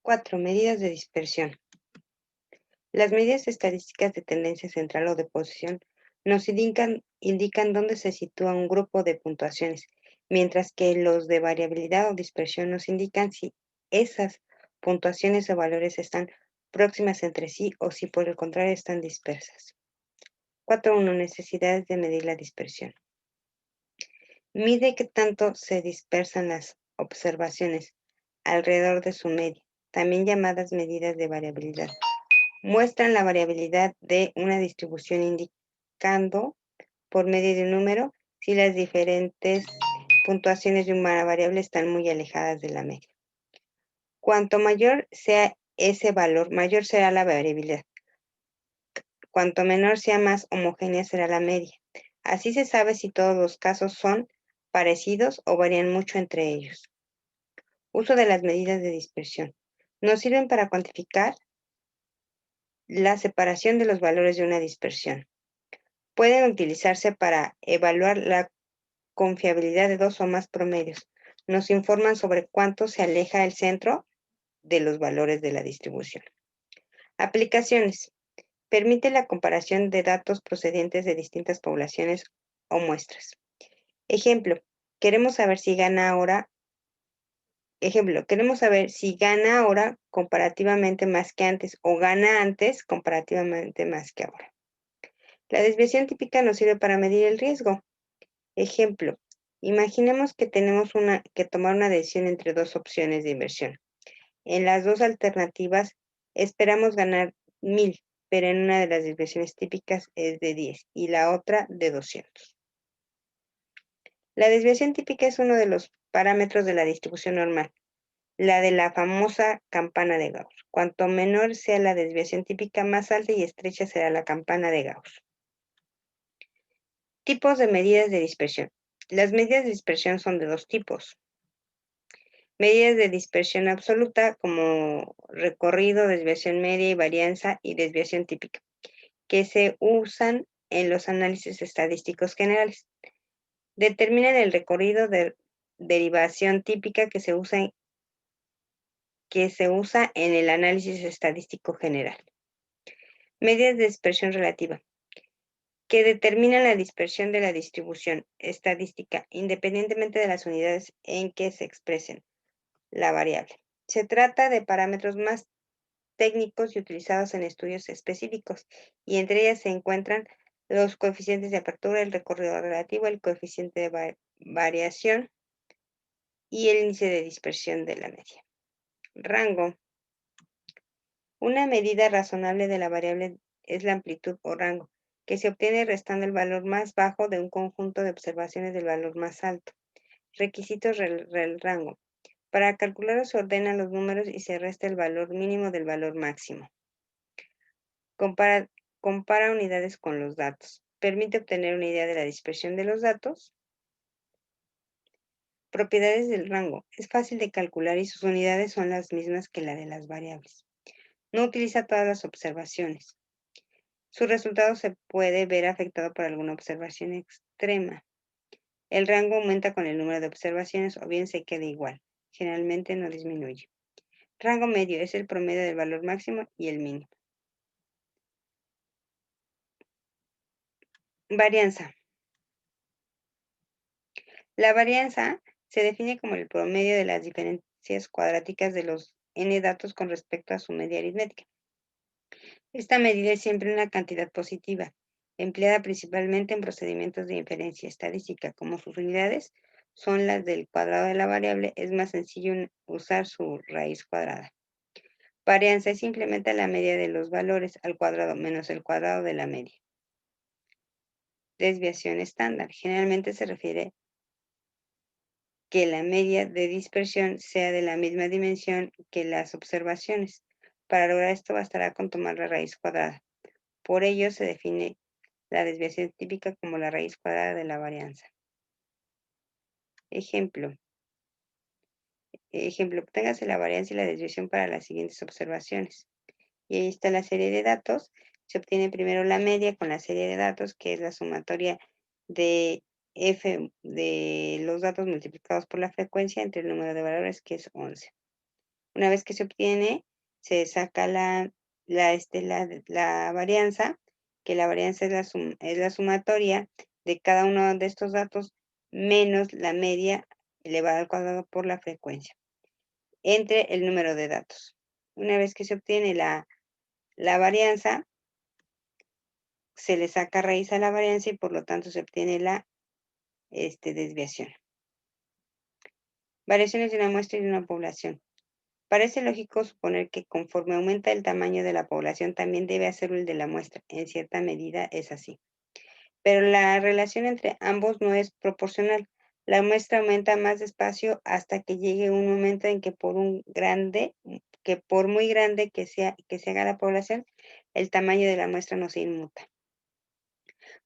4. Medidas de dispersión. Las medidas estadísticas de tendencia central o de posición nos indican dónde se sitúa un grupo de puntuaciones, mientras que los de variabilidad o dispersión nos indican si esas puntuaciones o valores están próximas entre sí o si por el contrario están dispersas. 4.1. Necesidades de medir la dispersión. Mide qué tanto se dispersan las observaciones alrededor de su media, también llamadas medidas de variabilidad. Muestran la variabilidad de una distribución indicando, por medio de un número, si las diferentes puntuaciones de una variable están muy alejadas de la media. Cuanto mayor sea ese valor, mayor será la variabilidad. Cuanto menor sea, más homogénea será la media. Así se sabe si todos los casos son parecidos o varían mucho entre ellos. Uso de las medidas de dispersión. Nos sirven para cuantificar la separación de los valores de una dispersión. Pueden utilizarse para evaluar la confiabilidad de dos o más promedios. Nos informan sobre cuánto se aleja el centro de los valores de la distribución. Aplicaciones. Permite la comparación de datos procedentes de distintas poblaciones o muestras. Ejemplo, queremos saber si gana ahora comparativamente más que antes o gana antes comparativamente más que ahora. La desviación típica nos sirve para medir el riesgo. Ejemplo, imaginemos que tenemos que tomar una decisión entre dos opciones de inversión. En las dos alternativas esperamos ganar 1000, pero en una de las desviaciones típicas es de 10 y la otra de 200. La desviación típica es uno de los parámetros de la distribución normal, la de la famosa campana de Gauss. Cuanto menor sea la desviación típica, más alta y estrecha será la campana de Gauss. Tipos de medidas de dispersión. Las medidas de dispersión son de dos tipos. Medidas de dispersión absoluta como recorrido, desviación media y varianza y desviación típica, que se usan en los análisis estadísticos generales. Determinan el recorrido de derivación típica que se usa en el análisis estadístico general. Medidas de dispersión relativa, que determinan la dispersión de la distribución estadística independientemente de las unidades en que se expresen la variable. Se trata de parámetros más técnicos y utilizados en estudios específicos, y entre ellas se encuentran los coeficientes de apertura, el recorrido relativo, el coeficiente de variación y el índice de dispersión de la media. Rango. Una medida razonable de la variable es la amplitud o rango, que se obtiene restando el valor más bajo de un conjunto de observaciones del valor más alto. Requisitos del rango. Para calcularlo se ordenan los números y se resta el valor mínimo del valor máximo. Compara unidades con los datos. Permite obtener una idea de la dispersión de los datos. Propiedades del rango. Es fácil de calcular y sus unidades son las mismas que la de las variables. No utiliza todas las observaciones. Su resultado se puede ver afectado por alguna observación extrema. El rango aumenta con el número de observaciones o bien se queda igual. Generalmente no disminuye. Rango medio es el promedio del valor máximo y el mínimo. Varianza. La varianza se define como el promedio de las diferencias cuadráticas de los n datos con respecto a su media aritmética. Esta medida es siempre una cantidad positiva, empleada principalmente en procedimientos de inferencia estadística. Como sus unidades son las del cuadrado de la variable, es más sencillo usar su raíz cuadrada. Varianza es simplemente la media de los valores al cuadrado menos el cuadrado de la media. Desviación estándar. Generalmente se refiere que la media de dispersión sea de la misma dimensión que las observaciones. Para lograr esto bastará con tomar la raíz cuadrada. Por ello se define la desviación típica como la raíz cuadrada de la varianza. Ejemplo, obténgase la varianza y la desviación para las siguientes observaciones. Y ahí está la serie de datos. Se obtiene primero la media con la serie de datos, que es la sumatoria de f de los datos multiplicados por la frecuencia entre el número de valores, que es 11. Una vez que se obtiene, se saca la varianza, que la varianza es la sumatoria de cada uno de estos datos menos la media elevada al cuadrado por la frecuencia, entre el número de datos. Una vez que se obtiene la varianza, se le saca raíz a la varianza y por lo tanto se obtiene la desviación. Variaciones de una muestra y de una población. Parece lógico suponer que conforme aumenta el tamaño de la población, también debe hacerlo el de la muestra. En cierta medida es así. Pero la relación entre ambos no es proporcional. La muestra aumenta más despacio hasta que llegue un momento en que por muy grande que se haga la población, el tamaño de la muestra no se inmuta.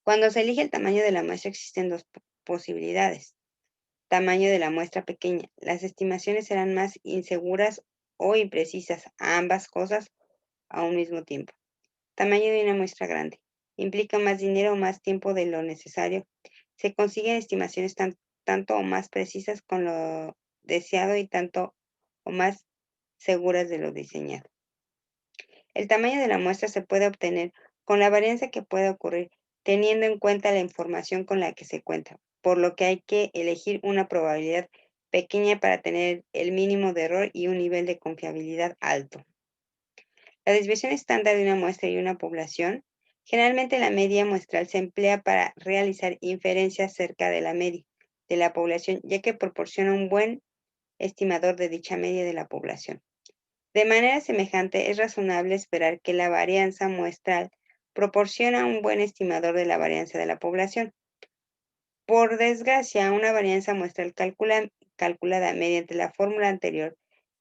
Cuando se elige el tamaño de la muestra existen dos posibilidades. Tamaño de la muestra pequeña. Las estimaciones serán más inseguras o imprecisas, a ambas cosas a un mismo tiempo. Tamaño de una muestra grande. Implica más dinero o más tiempo de lo necesario. Se consiguen estimaciones tanto o más precisas con lo deseado y tanto o más seguras de lo diseñado. El tamaño de la muestra se puede obtener con la varianza que puede ocurrir, teniendo en cuenta la información con la que se cuenta, por lo que hay que elegir una probabilidad pequeña para tener el mínimo de error y un nivel de confiabilidad alto. La desviación estándar de una muestra y una población. Generalmente la media muestral se emplea para realizar inferencias cerca de la media de la población, ya que proporciona un buen estimador de dicha media de la población. De manera semejante, es razonable esperar que la varianza muestral proporciona un buen estimador de la varianza de la población. Por desgracia, una varianza muestral calculada mediante la fórmula anterior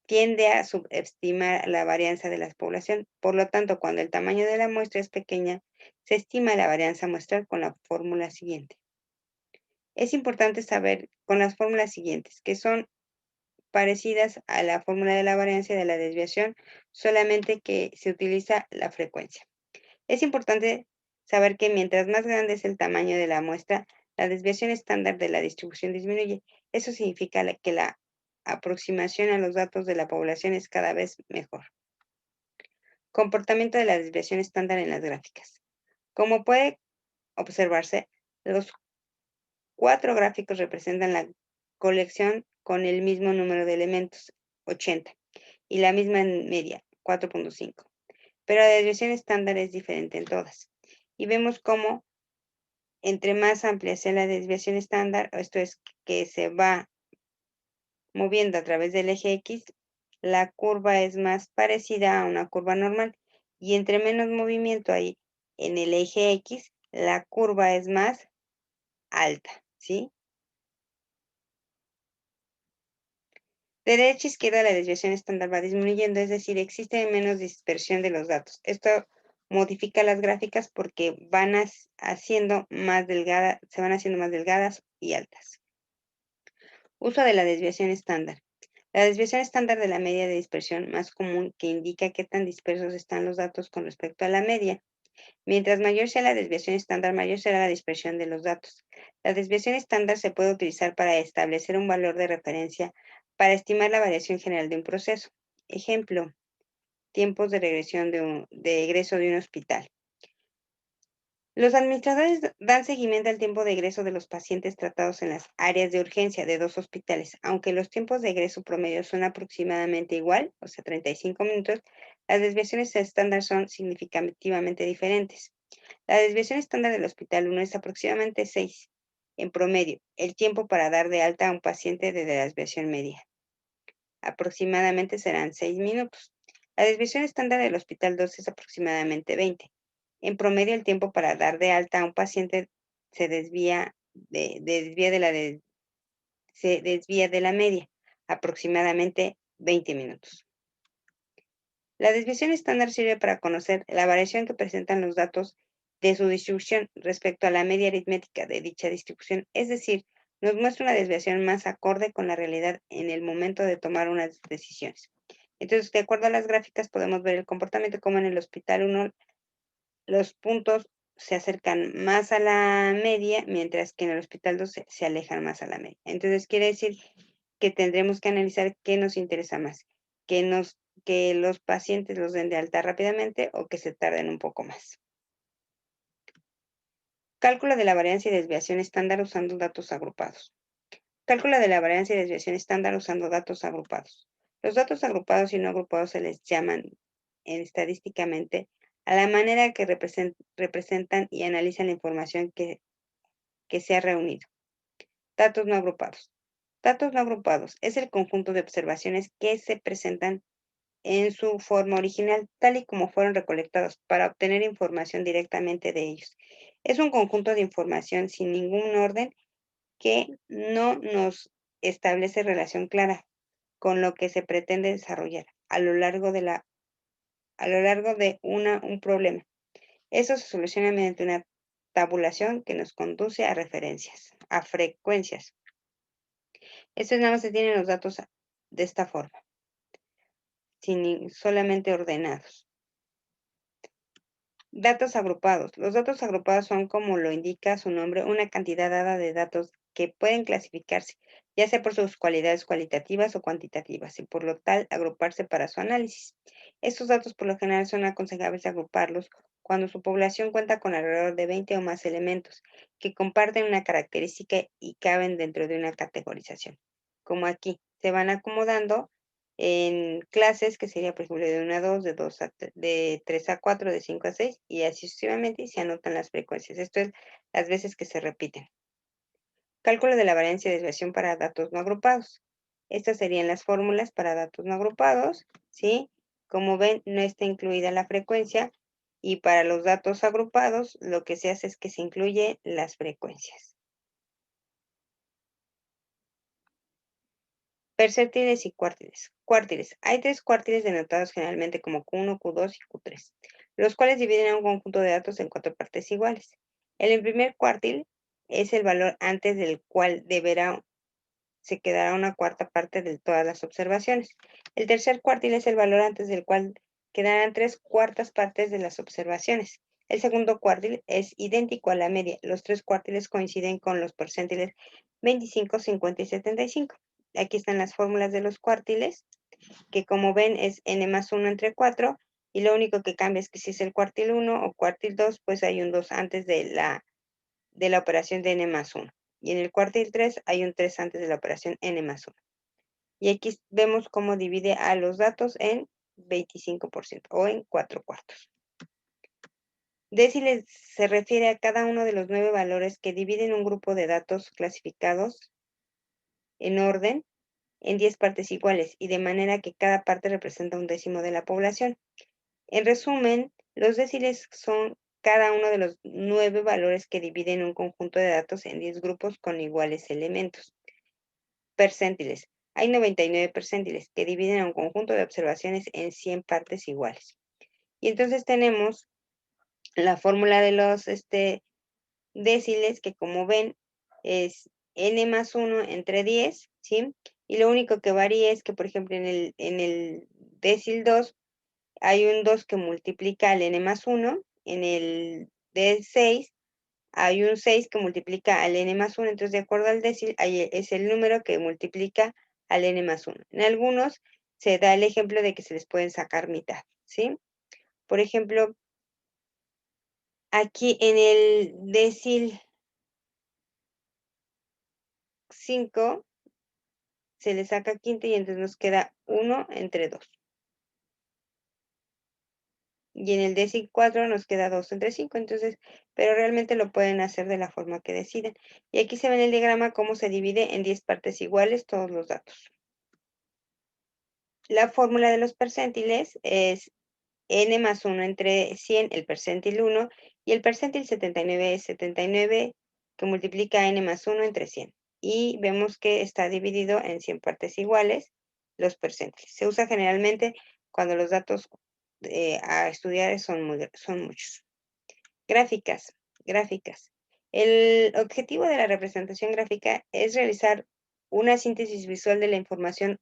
tiende a subestimar la varianza de la población. Por lo tanto, cuando el tamaño de la muestra es pequeña, se estima la varianza muestral con la fórmula siguiente. Es importante saber con las fórmulas siguientes, que son parecidas a la fórmula de la varianza y de la desviación, solamente que se utiliza la frecuencia. Es importante saber que mientras más grande es el tamaño de la muestra, la desviación estándar de la distribución disminuye. Eso significa que la aproximación a los datos de la población es cada vez mejor. Comportamiento de la desviación estándar en las gráficas. Como puede observarse, los 4 gráficos representan la colección con el mismo número de elementos, 80, y la misma media, 4.5. Pero la desviación estándar es diferente en todas. Y vemos cómo entre más amplia sea la desviación estándar, esto es que se va moviendo a través del eje X, la curva es más parecida a una curva normal. Y entre menos movimiento hay en el eje X, la curva es más alta, ¿sí? De derecha a izquierda la desviación estándar va disminuyendo, es decir, existe menos dispersión de los datos. Esto modifica las gráficas porque se van haciendo más delgadas y altas. Uso de la desviación estándar. La desviación estándar de la media de dispersión más común que indica qué tan dispersos están los datos con respecto a la media. Mientras mayor sea la desviación estándar, mayor será la dispersión de los datos. La desviación estándar se puede utilizar para establecer un valor de referencia para estimar la variación general de un proceso. Ejemplo, tiempos de regresión de egreso de un hospital. Los administradores dan seguimiento al tiempo de egreso de los pacientes tratados en las áreas de urgencia de 2 hospitales. Aunque los tiempos de egreso promedio son aproximadamente igual, o sea, 35 minutos, las desviaciones estándar son significativamente diferentes. La desviación estándar del hospital 1 es aproximadamente 6 en promedio, el tiempo para dar de alta a un paciente de la desviación media. Aproximadamente serán 6 minutos. La desviación estándar del hospital 2 es aproximadamente 20. En promedio, el tiempo para dar de alta a un paciente se desvía de la media, aproximadamente 20 minutos. La desviación estándar sirve para conocer la variación que presentan los datos de su distribución respecto a la media aritmética de dicha distribución, es decir, nos muestra una desviación más acorde con la realidad en el momento de tomar unas decisiones. Entonces, de acuerdo a las gráficas, podemos ver el comportamiento como en el hospital 1, los puntos se acercan más a la media, mientras que en el hospital 2 se alejan más a la media. Entonces, quiere decir que tendremos que analizar qué nos interesa más, que los pacientes los den de alta rápidamente o que se tarden un poco más. Cálculo de la varianza y desviación estándar usando datos agrupados. Cálculo de la varianza y desviación estándar usando datos agrupados. Los datos agrupados y no agrupados se les llaman estadísticamente a la manera que representan y analizan la información que se ha reunido. Datos no agrupados. Datos no agrupados es el conjunto de observaciones que se presentan en su forma original, tal y como fueron recolectados, para obtener información directamente de ellos. Es un conjunto de información sin ningún orden que no nos establece relación clara con lo que se pretende desarrollar a lo largo de un problema. Eso se soluciona mediante una tabulación que nos conduce a referencias, a frecuencias. Estos nada más se tienen los datos de esta forma, solamente ordenados. Datos agrupados. Los datos agrupados son, como lo indica su nombre, una cantidad dada de datos que pueden clasificarse, ya sea por sus cualidades cualitativas o cuantitativas, y por lo tal agruparse para su análisis. Estos datos por lo general son aconsejables agruparlos cuando su población cuenta con alrededor de 20 o más elementos que comparten una característica y caben dentro de una categorización. Como aquí, se van acomodando en clases, que sería, por ejemplo, de 1 a 2, de 3 a 4, de 5 a 6, y así sucesivamente, y se anotan las frecuencias. Esto es las veces que se repiten. Cálculo de la varianza y desviación para datos no agrupados. Estas serían las fórmulas para datos no agrupados, ¿sí? Como ven, no está incluida la frecuencia, y para los datos agrupados, lo que se hace es que se incluye las frecuencias. Percentiles y cuartiles. Cuartiles. Hay tres cuartiles denotados generalmente como Q1, Q2 y Q3, los cuales dividen a un conjunto de datos en cuatro partes iguales. El primer cuartil es el valor antes del cual se quedará una cuarta parte de todas las observaciones. El tercer cuartil es el valor antes del cual quedarán tres cuartas partes de las observaciones. El segundo cuartil es idéntico a la media. Los tres cuartiles coinciden con los percentiles 25, 50 y 75. Aquí están las fórmulas de los cuartiles, que como ven es n más 1 entre 4, y lo único que cambia es que si es el cuartil 1 o cuartil 2, pues hay un 2 antes de la operación de n más 1. Y en el cuartil 3 hay un 3 antes de la operación n más 1. Y aquí vemos cómo divide a los datos en 25% o en 4 cuartos. Deciles se refiere a cada uno de los 9 valores que dividen un grupo de datos clasificados en orden en 10 partes iguales, y de manera que cada parte representa un décimo de la población. En resumen, los deciles son cada uno de los 9 valores que dividen un conjunto de datos en 10 grupos con iguales elementos. Percentiles. Hay 99 percentiles que dividen a un conjunto de observaciones en 100 partes iguales. Y entonces tenemos la fórmula de los déciles, que como ven es n más 1 entre 10, ¿sí? Y lo único que varía es que, por ejemplo, en el décil 2 hay un 2 que multiplica al n más 1, en el D6 hay un 6 que multiplica al n más 1, entonces de acuerdo al décil ahí es el número que multiplica al n más 1. En algunos se da el ejemplo de que se les pueden sacar mitad, ¿sí? Por ejemplo, aquí en el décil 5 se le saca quinta y entonces nos queda 1 entre 2. Y en el décil 4 nos queda 2 entre 5, entonces, pero realmente lo pueden hacer de la forma que deciden. Y aquí se ve en el diagrama cómo se divide en 10 partes iguales todos los datos. La fórmula de los percentiles es n más 1 entre 100, el percentil 1, y el percentil 79 es 79 que multiplica n más 1 entre 100. Y vemos que está dividido en 100 partes iguales los percentiles. Se usa generalmente cuando los datos a estudiar son muchos. Gráficas. Gráficas. El objetivo de la representación gráfica es realizar una síntesis visual de la información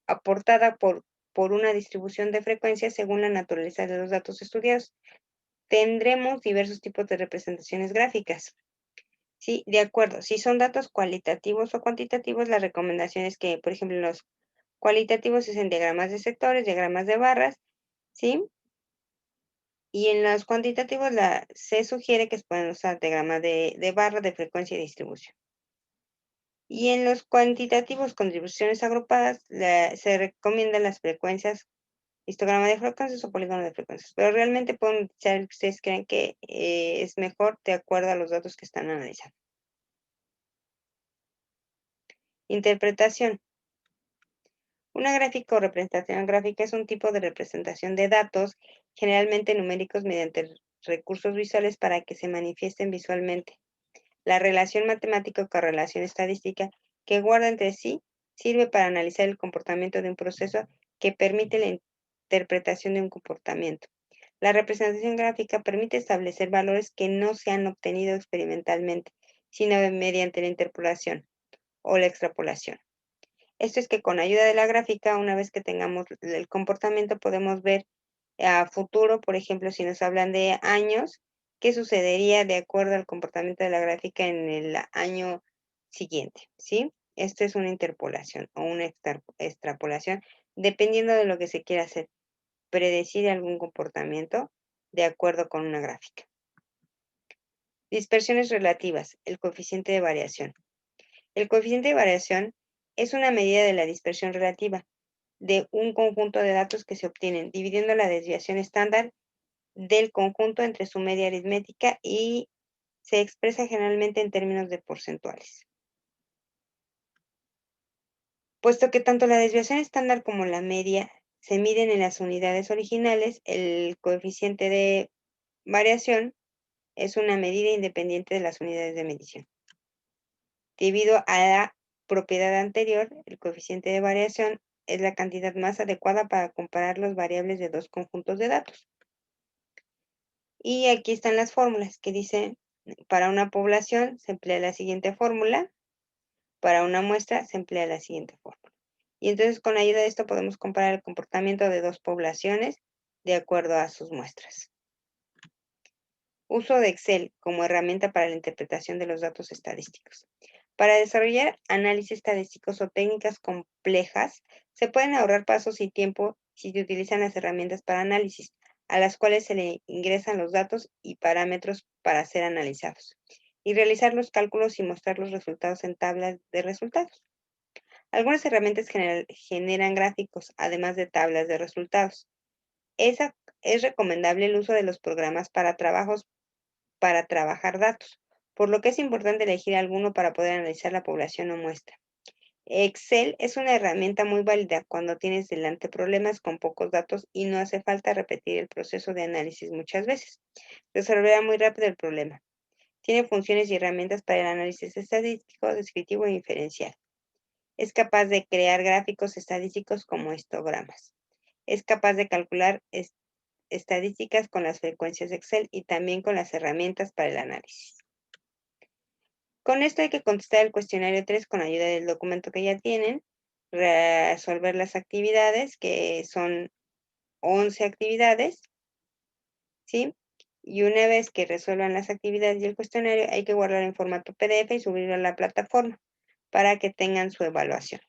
aportada por una distribución de frecuencias según la naturaleza de los datos estudiados. Tendremos diversos tipos de representaciones gráficas. Sí, de acuerdo. Si son datos cualitativos o cuantitativos, la recomendación es que, por ejemplo, Cualitativos es en diagramas de sectores, diagramas de barras, ¿sí? Y en los cuantitativos se sugiere que se pueden usar diagramas de barra de frecuencia y distribución. Y en los cuantitativos con distribuciones agrupadas se recomiendan las frecuencias, histograma de frecuencias o polígono de frecuencias, pero realmente pueden utilizar el que ustedes crean que es mejor de acuerdo a los datos que están analizando. Interpretación. Una gráfica o representación gráfica es un tipo de representación de datos, generalmente numéricos, mediante recursos visuales para que se manifiesten visualmente. La relación matemática o correlación estadística que guarda entre sí sirve para analizar el comportamiento de un proceso que permite la interpretación de un comportamiento. La representación gráfica permite establecer valores que no se han obtenido experimentalmente, sino mediante la interpolación o la extrapolación. Esto es que con ayuda de la gráfica, una vez que tengamos el comportamiento, podemos ver a futuro, por ejemplo, si nos hablan de años, qué sucedería de acuerdo al comportamiento de la gráfica en el año siguiente, ¿sí? Esto es una interpolación o una extrapolación, dependiendo de lo que se quiera hacer, predecir algún comportamiento de acuerdo con una gráfica. Dispersiones relativas, el coeficiente de variación. El coeficiente de variación es una medida de la dispersión relativa de un conjunto de datos que se obtienen, dividiendo la desviación estándar del conjunto entre su media aritmética y se expresa generalmente en términos de porcentuales. Puesto que tanto la desviación estándar como la media se miden en las unidades originales, el coeficiente de variación es una medida independiente de las unidades de medición. Debido a la propiedad anterior, el coeficiente de variación es la cantidad más adecuada para comparar las variables de dos conjuntos de datos. Y aquí están las fórmulas que dicen, para una población se emplea la siguiente fórmula, para una muestra se emplea la siguiente fórmula. Y entonces con la ayuda de esto podemos comparar el comportamiento de dos poblaciones de acuerdo a sus muestras. Uso de Excel como herramienta para la interpretación de los datos estadísticos. Para desarrollar análisis estadísticos o técnicas complejas, se pueden ahorrar pasos y tiempo si se utilizan las herramientas para análisis, a las cuales se le ingresan los datos y parámetros para ser analizados, y realizar los cálculos y mostrar los resultados en tablas de resultados. Algunas herramientas generan gráficos, además de tablas de resultados. Es recomendable el uso de los programas para trabajar datos, por lo que es importante elegir alguno para poder analizar la población o muestra. Excel es una herramienta muy válida cuando tienes delante problemas con pocos datos y no hace falta repetir el proceso de análisis muchas veces. Resolverá muy rápido el problema. Tiene funciones y herramientas para el análisis estadístico, descriptivo e inferencial. Es capaz de crear gráficos estadísticos como histogramas. Es capaz de calcular estadísticas con las frecuencias de Excel y también con las herramientas para el análisis. Con esto hay que contestar el cuestionario 3 con ayuda del documento que ya tienen, resolver las actividades, que son 11 actividades, ¿sí? Y una vez que resuelvan las actividades y el cuestionario, hay que guardarlo en formato PDF y subirlo a la plataforma para que tengan su evaluación.